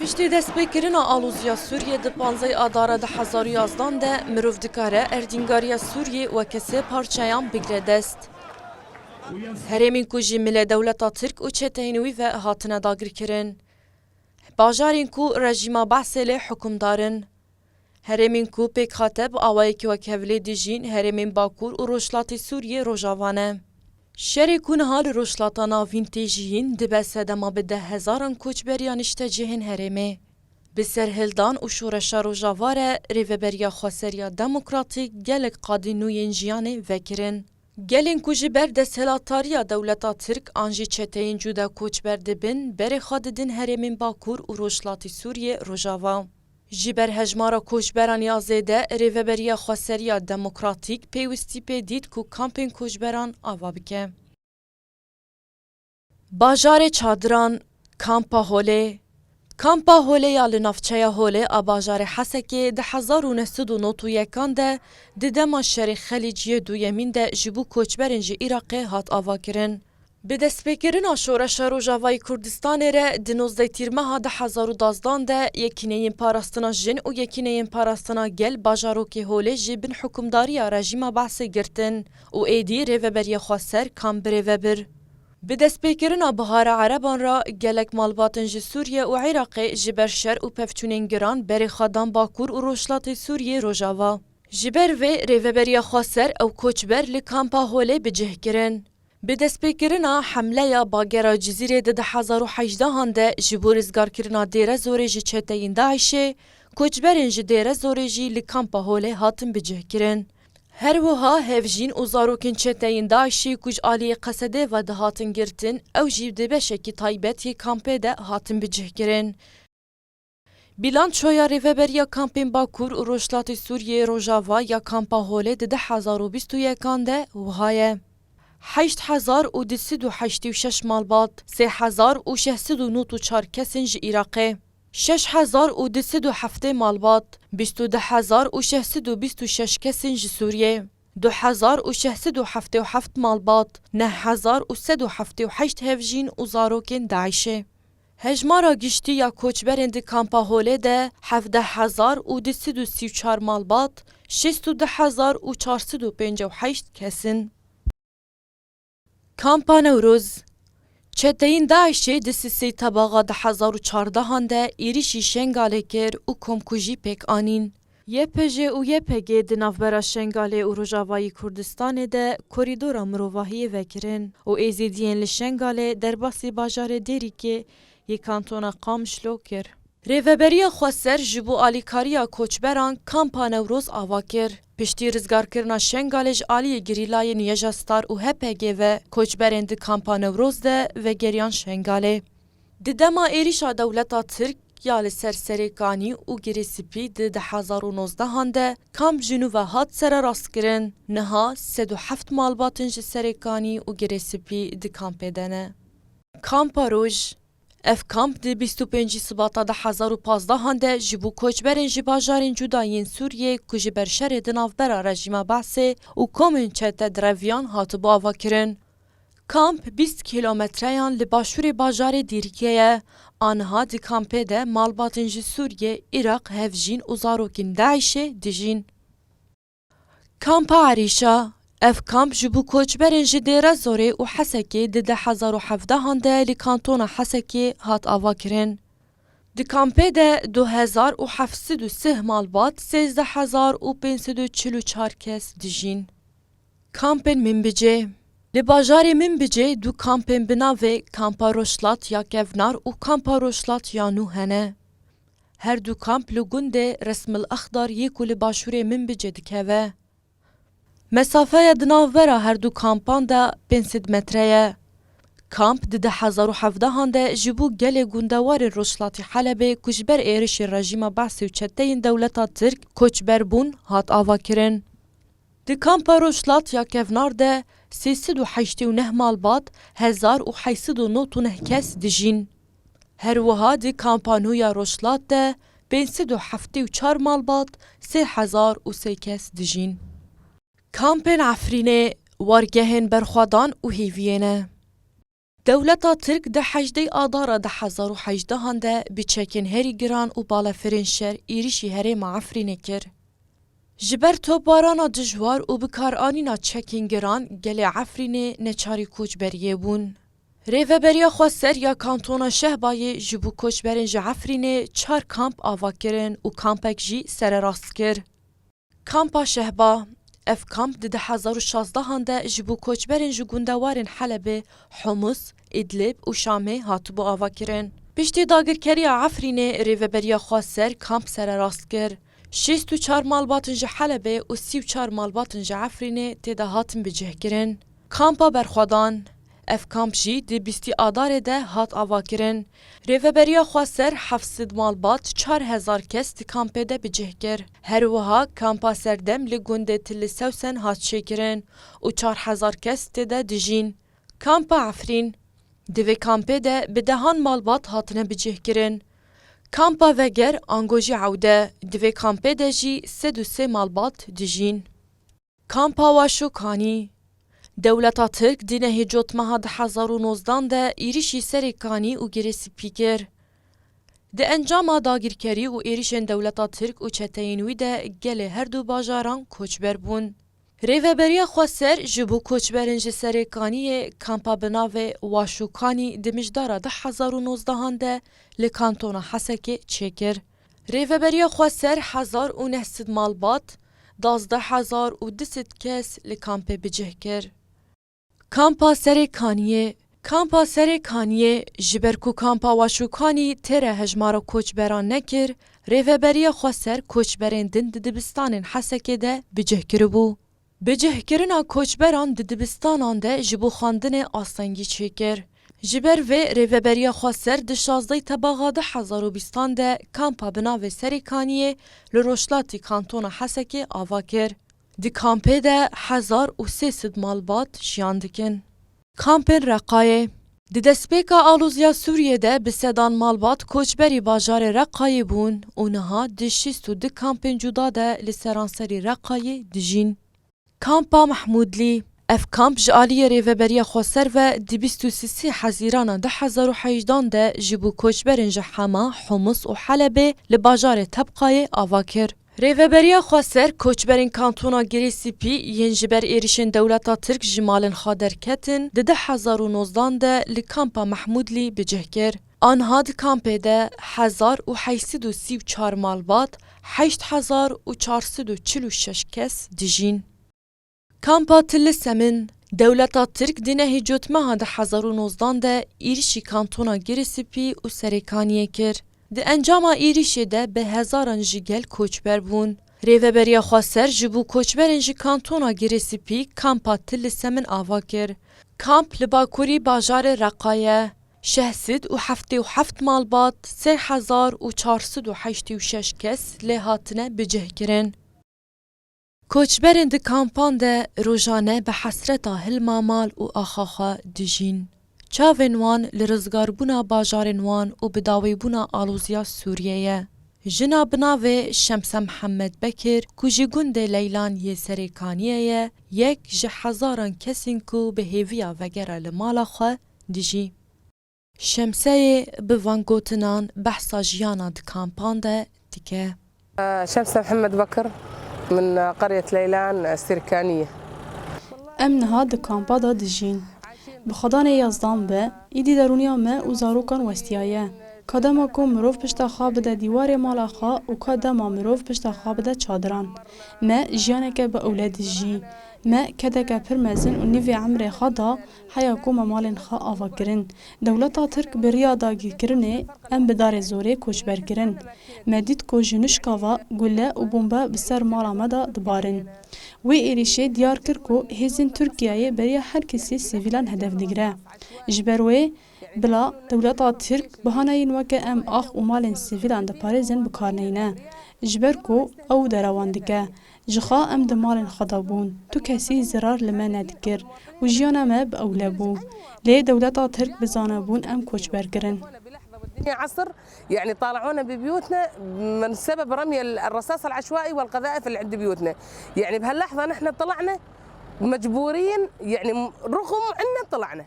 Piştî destpêkirina alûziya Sûriyê di 15 Adara 2011 de mirov dikare erdîngariya Sûriyê weke sê parçeyan bigire dest. Herêmên ku jî Milê Dewleta Tirk û çeteyên wî ve hatine dagirkirin. Bajarên ku rejîma Behsê lê hukmdarin. Herêmên ku pêk hate bi awayekî wekhevlê dijîn herêmên Bakur û Rojhilatê Sûriyê rojava ne. Şerê ku niha li rojhilata navîn tê jiyîn dibe sedema bi 10,000 koçberiyan îştecihên herêmê. Bi serhildan û şoreşa rojava re rêveberiya Xweseriya Demokratîk gelek qadî nû yên jiyanê vekirin. Gelên ku ji ber desthilatariya Dewleta Tirk an jî çeteyên cuda koçber dibin, berê xwe didin herêmên Bakur û Rojhilatê Sûriyê rojava. Ji ber hejmara koçberan ya zêde, rêveberiya Xweseriya Demokratîk pêwîstî pê dît ku kampên koçberan ava bike. Bajarê Çadiran, Kampa Holê. Kampa Holê ya li navçeya Holê a bajarê Hesekê di 1991 de di dema şerê Xelîciyê duyemîn de ji bo koçberên ji Iraqê hat avakirin. Bi destpêkirina şoreşa Rojavayê Kurdistanê re di 19 tîrmeha 2012 de yekîneyên parastina jin û yekîneyên parastina gel bajarokê Holê ji bin hukmdariya rejîma Behsê girtin û êdî rêveberiya Xweser kam birêvebir. Bi destpêkirina Bihara Ereban ra gelek malbatên ji Sûriye û Iraqê ji ber şer û pevçûnên giran berê xwedan Bakur û Rojhilatê Sûriyê rojava. Ji ber vê rêveberiya Xweser ew koçber li Kampa Holê bicih kirin. Bi destpêkirina hemleya bagera Cizîrê di 2018 de ji bo rêzgarkirina dêre zorê ji çeteyên Daişê, koçberên ji dêre zorê jî li Kampa Holê hatin bicih kirin. Her wiha hevjîn û zarokên çeteyên Daişê ku ji aliyê Qesedê ve dihatin girtin, ew jî di beşekî taybet yê kampê de hatin bicih kirin. Bilançoya rêveberiya kampên Bakur û Rojhilatê Sûriyê rojava ya Kampa Holê di 2021 de wiha ye. 8,286 malbat, 3,694 kesên ji Iraqê, 6,207 malbat, 22,626 kesên ji Sûriyê, 2,677 malbat, 9,178 hevjîn û zarokên Daişê. Hejmara giştî ya koçberên di Kampa Holê de 17,234 malbat, 6,458 kesin. Kampa Newroz. Çeteyên Daişê di sîsê tebaxa 2014 de êrişî Şengalê kir û komkujî pêk anîn. YPJ û YPG di navbera Şengalê û Rojavayê Kurdistanê de korîdora mirovahiyê vekirin û êzîdiyên li Şengalê derbasî bajarê Dêrîkê yê kantona Qamişlo kir. Rêveberiya Xweser ji bo alîkariya koçberan Kampa Newroz ava kir. Piştî rizgarkirina Şengalê ji aliyê girîlayên Yejastar û HPG ve koçberên di Kampa Newroz de vegeriyan Şengalê. Di dema êrişa Dewleta Tirk ya li ser serêkanî û girêsipî di 2019 de kamp ji nû ve hat sererastkirin, niha 107 malbatên ji serêkanî û girêsipî di kampê de ne. Kampa Roj. Ev kamp di 25 Sibata 2015 de ji bo koçberên ji bajarên cuda yên Sûriyê ku ji ber şerê di navbera rejîma Behsê û komên çete direviyan hatibû avakirin. Kamp 20 kilometreyan li başûrê bajarê Dîrikê ye. Aniha di kampê de malbatên ji Sûriye, Iraq, hevjîn û zarokên Daişê dijîn. Kampa Erîşa. Ev kamp ji bo koçberên ji dêre zorê û Hesekê di 2017 de li kantona Hesekê hat avakirin. Di kampê de 2703 malbat, 13544 kes dijîn. Kampên Minbicê. Li bajarê Minbicê du kampên bi navê Kampa Rojhilat ya Kevnar û Kampa Rojhilat ya Nû hene. Her du kamp li gundê Resmil Exdar yê ku li başûrê Minbicê dikeve. Mesafeya di navbera her du kampan de 500 metre ye. Kamp di 2017 de ji bo gelê gundewarên Rojhilatê Helebê ku ji ber êrişê rejîma Behsê û çeteyên Dewleta Tirk koçber bûn hat avakirin. Di Kampa Rojhilat ya Kevnar de 389 malbat, 1899 kes dijîn. Her wiha di Kampa Nû ya Rojhilat de 574 malbat, 3003 kes dijîn. Kampên Efrînê wargehên berxwedan û hêviyê ne. دولتا ترک ده 18 آذار 2018 ده بچکن هری گران و بالافرین شهر ایریشی هرم عفرین کر. جبر توپارانا دجوار و بکارانینا چکین گران گل عفرین نچاری کوچبریه بون. ریوبریا خواستر یا کانتونا شهبای جبو کوچبرین جعفرین 4 کامپ آوا کرن و کامپک جی سر راست کر. کامپا شهبا اف کامپ ده 2016 هنده جبو کوچبرین جگوندوارن حلب، حمص، ادلب و شامه هاتبو آوا کرن. پشتی داگرکری عفرین ریوبریا خواستر کامپ سر راست کر. 64 مالباتن جه حلب و 34 مالباتن جه عفرین تیده هاتن بجه کرن. کامپا برخوادان اف کامپ جی دی 20 آذار ده هات آوا کرن. ریوبریا خواستر 700 مالبات 4000 کس دی کامپه ده بجه کر. هر وها کامپا سردم لگونده تل سوسن هات شکرن و 4000 کس تیده دجین. کامپا عفرین دوی کامپه ده بدهان مالبات هاتنه بجه کرن. کامپا وگر آنگوژی عوده دوی کامپه ده جی 3 مالبات دجین. کامپا واشوکانی دولتا ترک دینه هجوت مها 2019 ده ایریشی سریکانی و گریسی پیکر. ده انجام داگیرکری و ایریشن دولتا ترک و چتینوی ده گله هر دو باجاران کوچبر بون. ریوبریا خواستر جبو کوچبرنج سریکانی کامپا بناو واشوکانی دمجدارا 2019 ده لکانتونا حسکه چکر. ریوبریا خواستر 1900 مالبات 12000 کس لکامپه بجه کر. کامپا سریکانیه جبرکو کامپا واشوکانی تره هجمارا کوچبران نکر ریوبریا خواستر کوچبرین دن دبستانین حسکه ده بجه کربو. بجه کرنا کوچبران دبستانان ده جبو خاندن آسنگی چکر. جبر و ریوبریا خواستر ده 16 تباغا 2020 ده کامپا بناو سریکانیه لروشلاتی کانتونا حسکه آوا کر. دی کامپه ده 1300 مالبات جیان دکن. کامپن رقایه دی دسپیکا آلوزیا سوریه ده بسدان مالبات کوچبری باجار رقایه بون اونها دی 62 کامپن جدا ده لسرانسری رقایه دجین. کامپا محمودلی اف کامپ جالی ریوبریا خسر و دی 23 حزیران 2018 ده جبو کوچبرن جحما حمص و حلب لباجار طبقای آوا کر. ریوبریا خسر کوچبرین کانتونا گریسی پی ینجبر ایریشن دولتا ترک جمالن خادر کتن ده 2019 ده لکامپا محمودلی بجه کر. آنها دی کامپه ده 1834 مالبات 8446 کس دجین. کامپا تل سمن دولتا ترک دینه هجوت مها ده 2019 ده ایریشی کانتونا گریسی پی و سریکانیه کر. ده انجاما ایریشی ده به هزاران جیگل کوچبر بون. ریوبریا خواستر جبو کوچبرن جی کانتونا گریسی پی کامپا تل سمن آوا کر. کامپ لباکوری باجار رقایه 677 مالبات 3486 کس لهاتنه بجه کرن. کوچبرن ده کامپان ده روژانه به حسرتا هلما مال و آخاخا دجین. چاوین وان لرزگار بونا باجارن وان و بداوی بونا آلوزیا سوریه. جنا بناوه شمس محمد بکر کجی گنده لیلان یه سریکانیه یک هزاران کسین کو به هیویا وگره لمالا خواه دیجی. شمسه به وانگوتنان بحثا جیانا ده کامپان ده دیگه. شمس محمد بكر من قرية ليلان السركانية. ام نهاد کامپا دا دجین. بخدان یازدان به ایدی درونیا ما و زاروکان وستیایه. کدام کو مروف پشتا خواب ده دیوار مالا خوا و کدام مروف پشتا خواب ده چادران. ما جیانک به اولاد جی. ما کدک پرمزن و نیوی عمر خدا حیا کوم مالن خا آوا کرن. دولتا ترک بریا داگیر کرنه ام بدار زوره کوچبر کرن. ما دید کو جنشکاوا گله و بمبا بسر مالا مدا دبارن. وی ایریشه دیار کر کو هزین ترکیه بریا هر کسی سیویلان هدف دیگره. جبروی بلا دولتا ترک بهانه وکه ام آخ و مالن سیویلان ده پارزن بکارنینه. جبر کو او دروان جخا ام دمالن خدا بون تو کسی زرار لما ندکر و جیانا ما بأوله بو ليه دولتا ترک بزانه بون ام کوچبر کرن. الدنيا عصر يعني طالعونا ببيوتنا من سبب رمي الرصاص العشوائي والقذائف اللي عند بيوتنا. يعني بهاللحظة نحن طلعنا مجبورين يعني رغم أن طلعنا